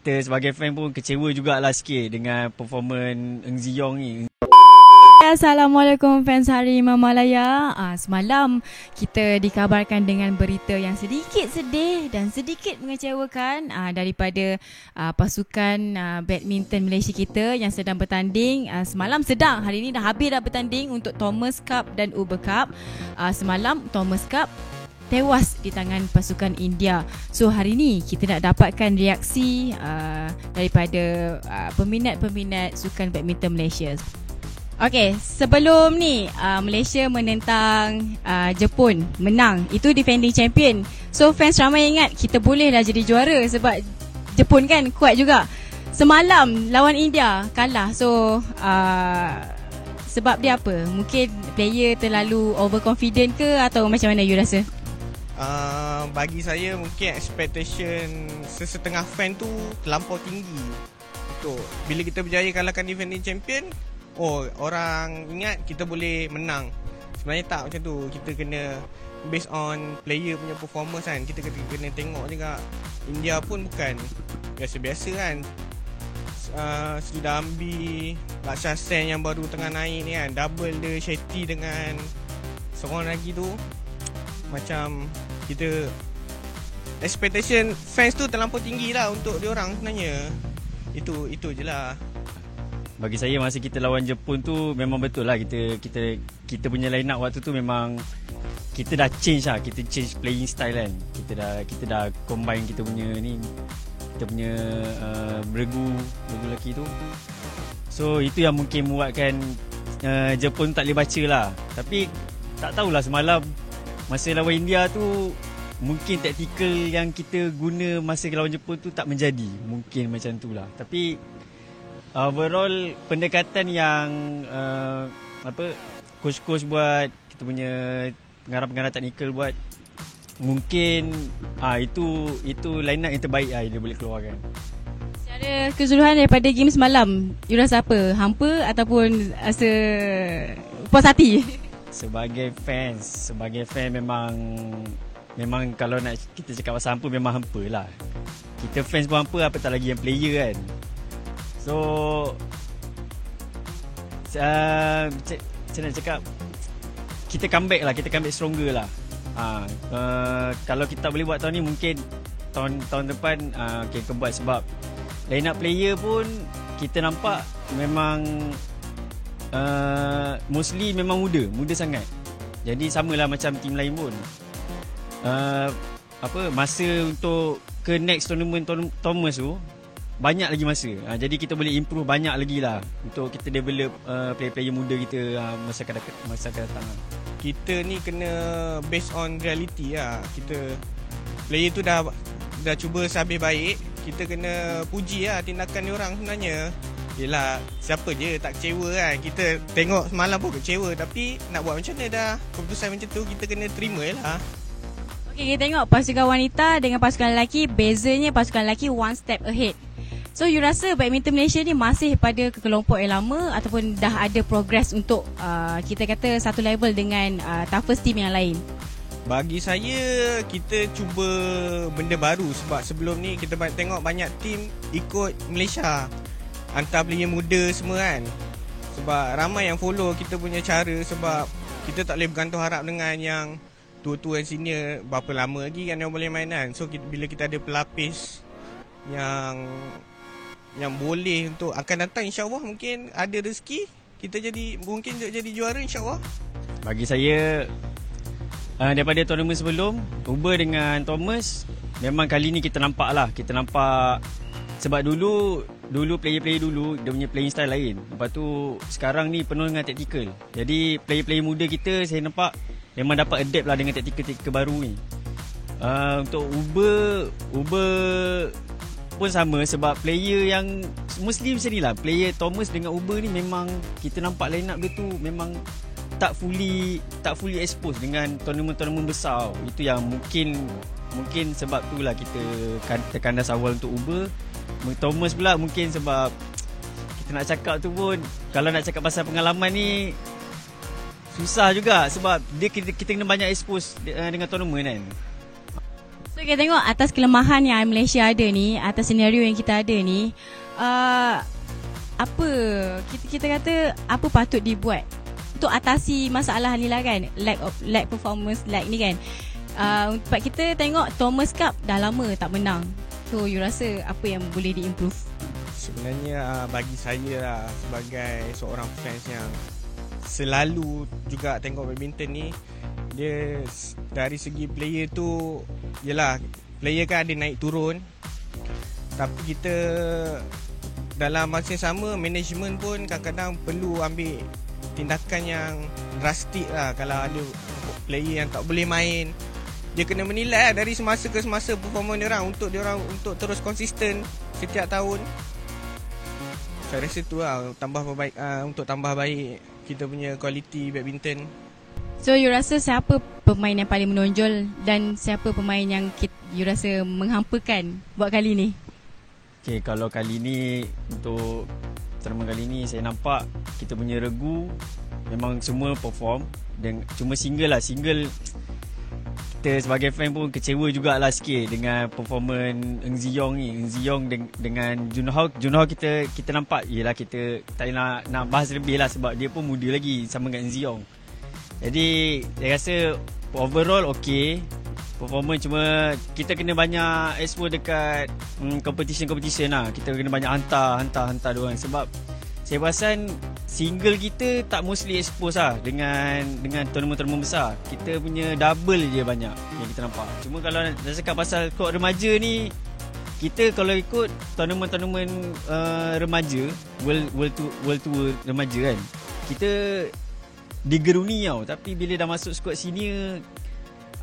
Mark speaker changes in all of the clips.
Speaker 1: kita sebagai fan pun kecewa jugalah sikit dengan performance Ng Ziyong ni.
Speaker 2: Assalamualaikum fans Harimau Malaya. Semalam kita dikabarkan dengan berita yang sedikit sedih dan sedikit mengecewakan daripada pasukan badminton Malaysia kita yang sedang bertanding. Semalam sedang, hari ini dah habis dah bertanding untuk Thomas Cup dan Uber Cup. Semalam Thomas Cup tewas di tangan pasukan India. So hari ni kita nak dapatkan reaksi daripada peminat-peminat sukan badminton Malaysia. Okey, sebelum ni Malaysia menentang Jepun, menang. Itu defending champion. So fans ramai ingat kita boleh dah jadi juara sebab Jepun kan kuat juga. Semalam lawan India kalah. So sebab dia apa? Mungkin player terlalu overconfident ke atau macam mana you rasa?
Speaker 3: Bagi saya mungkin expectation sesetengah fan tu terlampau tinggi. Untuk bila kita berjaya kalahkan defending champion, orang ingat kita boleh menang. Sebenarnya tak macam tu. Kita kena based on player punya performance kan. Kita kena tengok juga India pun bukan biasa-biasa kan. Sudah ambil Lakshya Sen yang baru tengah naik ni kan, double dia Shetty dengan seorang lagi tu. Macam kita expectation fans tu terlampau tinggi lah untuk diorang sebenarnya. Itu je lah.
Speaker 1: Bagi saya masa kita lawan Jepun tu memang betul lah kita punya line up waktu tu memang kita dah change lah, kita change playing style kan. Kita dah combine kita punya beregu lelaki tu. So itu yang mungkin membuatkan Jepun tak boleh baca lah. Tapi tak tahulah semalam masa lawan India tu mungkin taktikal yang kita guna masa lawan Jepun tu tak menjadi. Mungkin macam tu lah. Tapi overall pendekatan yang coach-coach buat, kita punya pengarah-pengarah teknikal buat, mungkin itu line up yang terbaik lah dia boleh keluarkan.
Speaker 2: Secara keseluruhan daripada game semalam, you rasa apa? Hampa ataupun rasa puas hati? Sebagai fan
Speaker 1: memang kalau nak kita cakap pasal hampa, memang hampa lah. Kita fans pun hampa, apa tak lagi yang player kan. So macam nak cakap, kita comeback stronger lah. Kalau kita boleh buat tahun ni, mungkin tahun depan kita buat. Sebab line up player pun kita nampak memang mostly memang muda sangat. Jadi samalah macam tim lain pun. Masa untuk ke next tournament Thomas tu banyak lagi masa. Jadi kita boleh improve banyak lagi lah untuk kita develop player-player muda kita masa akan datang.
Speaker 3: Kita ni kena based on reality lah. Kita player tu dah cuba sehabis baik. Kita kena puji lah tindakan diorang sebenarnya. Yelah, siapa je tak kecewa kan. Kita tengok semalam pun kecewa. Tapi nak buat macam mana dah keputusan macam tu, kita kena terima lah.
Speaker 2: Okay, kita tengok pasukan wanita dengan pasukan lelaki. Bezanya pasukan lelaki one step ahead. So you rasa badminton Malaysia ni masih pada kelompok yang lama ataupun dah ada progress untuk kita kata satu level dengan toughest team yang lain?
Speaker 3: Bagi saya, kita cuba benda baru. Sebab sebelum ni kita tengok banyak team ikut Malaysia, hantar player muda semua kan. Sebab ramai yang follow kita punya cara. Sebab kita tak boleh bergantung harap dengan yang tua-tua yang senior. Berapa lama lagi kan yang boleh main kan. So bila kita ada pelapis yang boleh untuk akan datang, insyaAllah mungkin ada rezeki kita mungkin jadi juara insyaAllah.
Speaker 1: Bagi saya, daripada tournament sebelum, Uber dengan Thomas, memang kali ni kita nampak sebab dulu player-player dulu dia punya playing style lain. Lepas tu sekarang ni penuh dengan taktikal. Jadi player-player muda kita saya nampak memang dapat adapt lah dengan taktikal baru ni. Untuk Uber pun sama, sebab player yang mostly macam ni lah. Player Thomas dengan Uber ni memang kita nampak line up dia tu memang tak fully expose dengan tournament besar. Itu yang mungkin sebab tu lah kita terkandas awal untuk Uber. Thomas pula mungkin sebab kita nak cakap tu pun, kalau nak cakap pasal pengalaman ni susah juga sebab kita kena banyak expose dengan tournament kan.
Speaker 2: So So kita tengok atas kelemahan yang Malaysia ada ni, atas senario yang kita ada ni, apa kita kata apa patut dibuat untuk atasi masalah ni lah kan, lack performance lag ni kan. Sebab kita tengok Thomas Cup dah lama tak menang. So you rasa apa yang boleh diimprove?
Speaker 3: Sebenarnya bagi saya lah, sebagai seorang fans yang selalu juga tengok badminton ni, dia dari segi player tu, yelah player kan ada naik turun, tapi kita dalam masa yang sama management pun kadang-kadang perlu ambil tindakan yang drastik lah. Kalau ada player yang tak boleh main, dia kena menilai lah dari semasa ke semasa performa dia orang untuk terus konsisten setiap tahun. Saya rasa tu lah untuk tambah baik kita punya kualiti badminton.
Speaker 2: So you rasa siapa pemain yang paling menonjol dan siapa pemain yang you rasa menghampakan buat kali ni?
Speaker 1: Okay, kalau kali ni, untuk tournament kali ni, saya nampak kita punya regu memang semua perform. Dan cuma single kita sebagai fan pun kecewa jugalah sikit dengan performance Ng Ziyong ni. Ng Ziyong dengan Junhao kita nampak, yelah kita tak nak bahas lebih lah sebab dia pun muda lagi sama dengan Ng Ziyong. Jadi saya rasa overall okey performance, cuma kita kena banyak expose dekat competition lah. Kita kena banyak hantar diorang sebab saya perasan single kita tak mostly expose lah dengan tournament-tournament besar. Kita punya double je banyak yang kita nampak. Cuma kalau nak cakap pasal court remaja ni, kita kalau ikut tournament remaja, World Tour remaja kan, kita digeruni tau. Tapi bila dah masuk squad senior,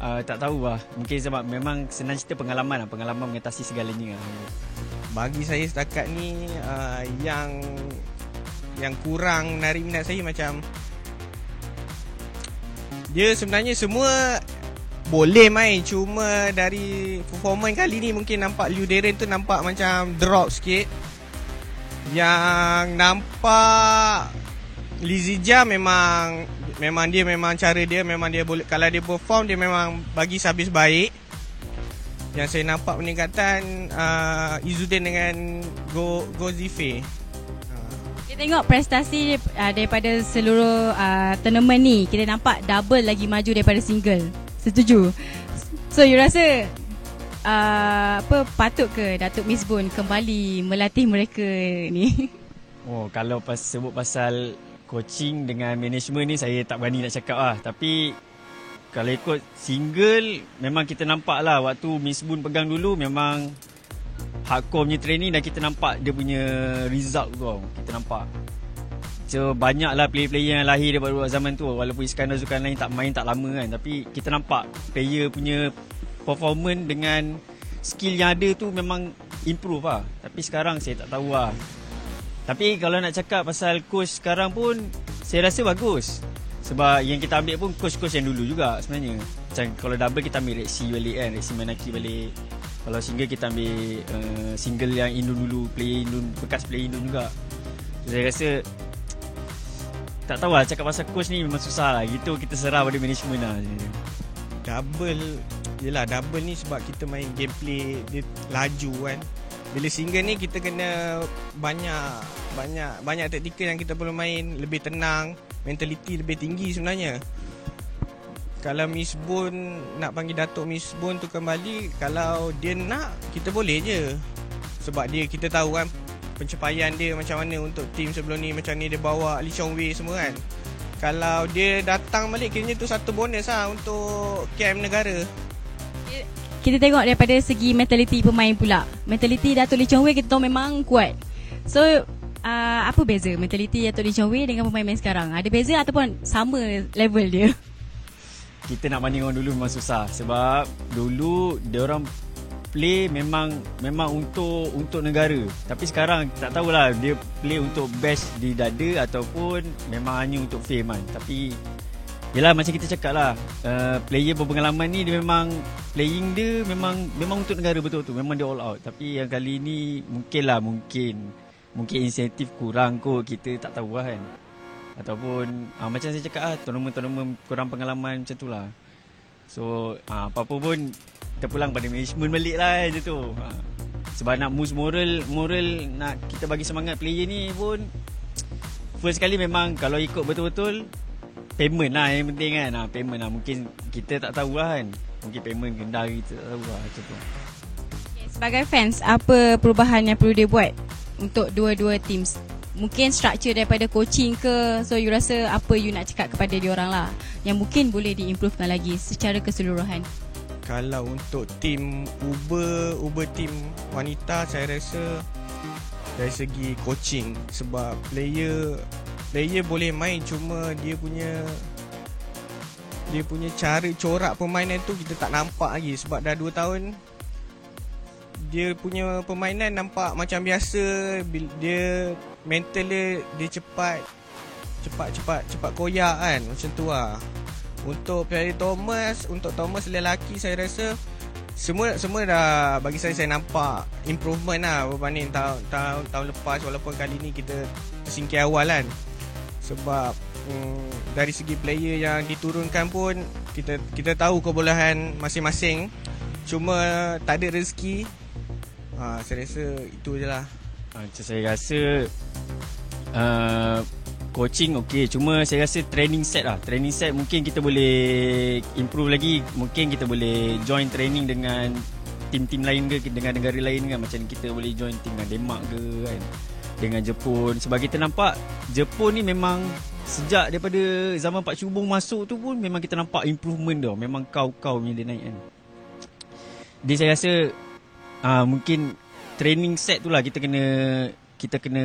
Speaker 1: tak tahu lah. Mungkin sebab memang senang cerita pengalaman mengatasi segalanya lah.
Speaker 3: Bagi saya setakat ni, yang kurang menarik minat saya macam dia sebenarnya semua boleh main, cuma dari performance kali ni mungkin nampak Liu Deren tu nampak macam drop sikit. Yang nampak Li Zijia memang cara dia memang dia boleh, kalau dia perform dia memang bagi servis baik. Yang saya nampak peningkatan Izzuddin dengan Go Zifei.
Speaker 2: Kita tengok prestasi daripada seluruh tournament ni, kita nampak double lagi maju daripada single. Setuju? So you rasa patut ke Datuk Misbun kembali melatih mereka ni?
Speaker 1: Oh, kalau sebut pasal coaching dengan management ni, saya tak berani nak cakap lah. Tapi kalau ikut single, memang kita nampak lah waktu Misbun pegang dulu memang hardcore punya training dan kita nampak dia punya result tu. Kita nampak. So banyak lah player-player yang lahir daripada zaman tu. Walaupun Iskandar Zulkarnain tak main tak lama kan, tapi kita nampak player punya performance dengan skill yang ada tu memang improve lah. Tapi sekarang saya tak tahu lah. Tapi kalau nak cakap pasal coach sekarang pun, saya rasa bagus. Sebab yang kita ambil pun coach-coach yang dulu juga sebenarnya. Macam kalau double kita ambil Rexy balik kan, Rexy Manaki balik. Kalau single kita ambil single yang Indon dulu, player Indon, bekas player Indon juga. So, saya rasa tak tahu lah, cakap pasal coach ni memang susah lah. Gitu kita serah pada management lah. Double ni sebab kita main gameplay dia laju kan. Bila single ni kita kena banyak taktikal yang kita perlu main, lebih tenang, mentaliti lebih tinggi sebenarnya. Kalau Miss Bun nak panggil Datuk Miss Bun tu kembali, kalau dia nak, kita boleh je. Sebab kita tahu kan pencapaian dia macam mana untuk tim sebelum ni, macam ni dia bawa Lee Chong Wei semua kan. Kalau dia datang balik, kiranya tu satu bonus lah untuk camp negara.
Speaker 2: Kita tengok daripada segi mentaliti pemain pula. Mentaliti Datuk Lee Chong Wei kita tahu memang kuat. So apa beza mentaliti Datuk Lee Chong Wei dengan pemain-pemain sekarang? Ada beza ataupun sama level dia?
Speaker 1: Kita nak banding orang dulu memang susah. Sebab dulu dia orang play memang untuk negara. Tapi sekarang tak tahulah dia play untuk best di dada ataupun memang hanya untuk fame kan. Tapi yelah, macam kita cakap lah, player berpengalaman ni dia memang playing dia memang untuk negara betul tu. Memang dia all out. Tapi yang kali ni mungkin insentif kurang kot, kita tak tahu lah kan. Ataupun macam saya cakap lah, tournament kurang pengalaman macam tu lah. So apa-apa pun terpulang pada management balik lah je tu. Sebab nak boost moral nak kita bagi semangat player ni pun, first kali memang kalau ikut betul-betul payment lah yang penting kan. Payment lah, mungkin kita tak tahu lah kan, mungkin payment rendah kita tak tahu lah macam tu.
Speaker 2: Sebagai fans, apa perubahan yang perlu dia buat untuk dua-dua teams? Mungkin structure daripada coaching ke? So you rasa apa you nak cakap kepada diorang lah yang mungkin boleh diimprovekan lagi secara keseluruhan?
Speaker 3: Kalau untuk tim Uber team wanita, saya rasa dari segi coaching, sebab player boleh main, cuma dia punya cara corak permainan tu kita tak nampak lagi. Sebab dah 2 tahun dia punya permainan nampak macam biasa. Dia mental dia cepat koyak kan, macam tu lah. Untuk player Thomas lelaki, saya rasa semua dah, bagi saya nampak improvement lah berbanding tahun lepas, walaupun kali ni kita tersingkir awal kan. Sebab dari segi player yang diturunkan pun kita tahu kebolehan masing-masing, cuma tak ada rezeki. Saya rasa itu je lah.
Speaker 1: Macam saya rasa coaching okey, cuma saya rasa training set mungkin kita boleh improve lagi. Mungkin kita boleh join training dengan tim-tim lain ke, dengan negara lain kan. Macam kita boleh join tim dengan Denmark ke kan, dengan Jepun. Sebab kita nampak Jepun ni memang sejak daripada zaman Pak Chubong masuk tu pun memang kita nampak improvement dah. Memang kau punya dia naik kan. Jadi saya rasa mungkin training set tu lah kita kena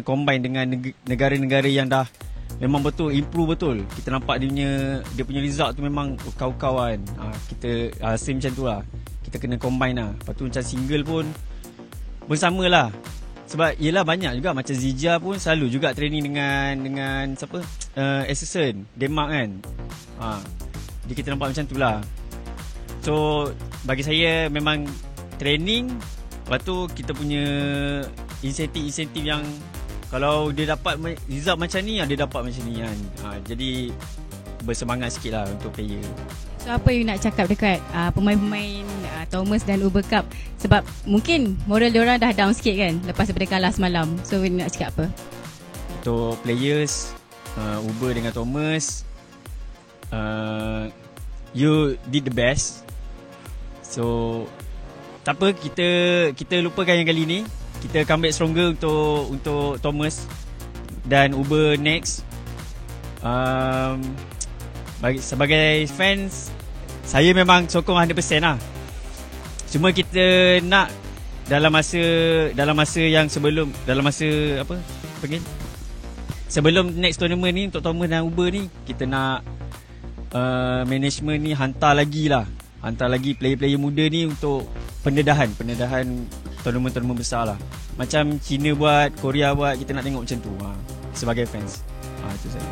Speaker 1: combine dengan negara-negara yang dah memang betul improve betul. Kita nampak dia punya result tu memang kau kan. Kita rasa macam tu lah. Kita kena combine lah. Lepas tu macam single pun sama lah. Sebab yelah banyak juga, macam Zija pun selalu juga training dengan siapa, assistant Denmark kan. Jadi kita nampak macam tu lah. So bagi saya memang training, lepas tu kita punya insentif yang kalau dia dapat result macam ni, dia dapat macam ni kan. Jadi bersemangat sikit lah untuk player.
Speaker 2: So apa you nak cakap dekat pemain-pemain Thomas dan Uber Cup? Sebab mungkin moral diorang dah down sikit kan lepas daripada kalah semalam. So you nak cakap apa?
Speaker 1: Untuk players Uber dengan Thomas, you did the best. So tak apa, kita lupakan yang kali ni. Kita come back stronger untuk Thomas dan Uber next. Sebagai fans, saya memang sokong 100% lah. Cuma kita nak dalam masa yang sebelum sebelum next tournament ni, untuk Thomas dan Uber ni, kita nak management ni hantar lagi player-player muda ni untuk pendedahan tournament besar lah. Macam China buat, Korea buat, kita nak tengok macam tu sebagai fans. Itu saya.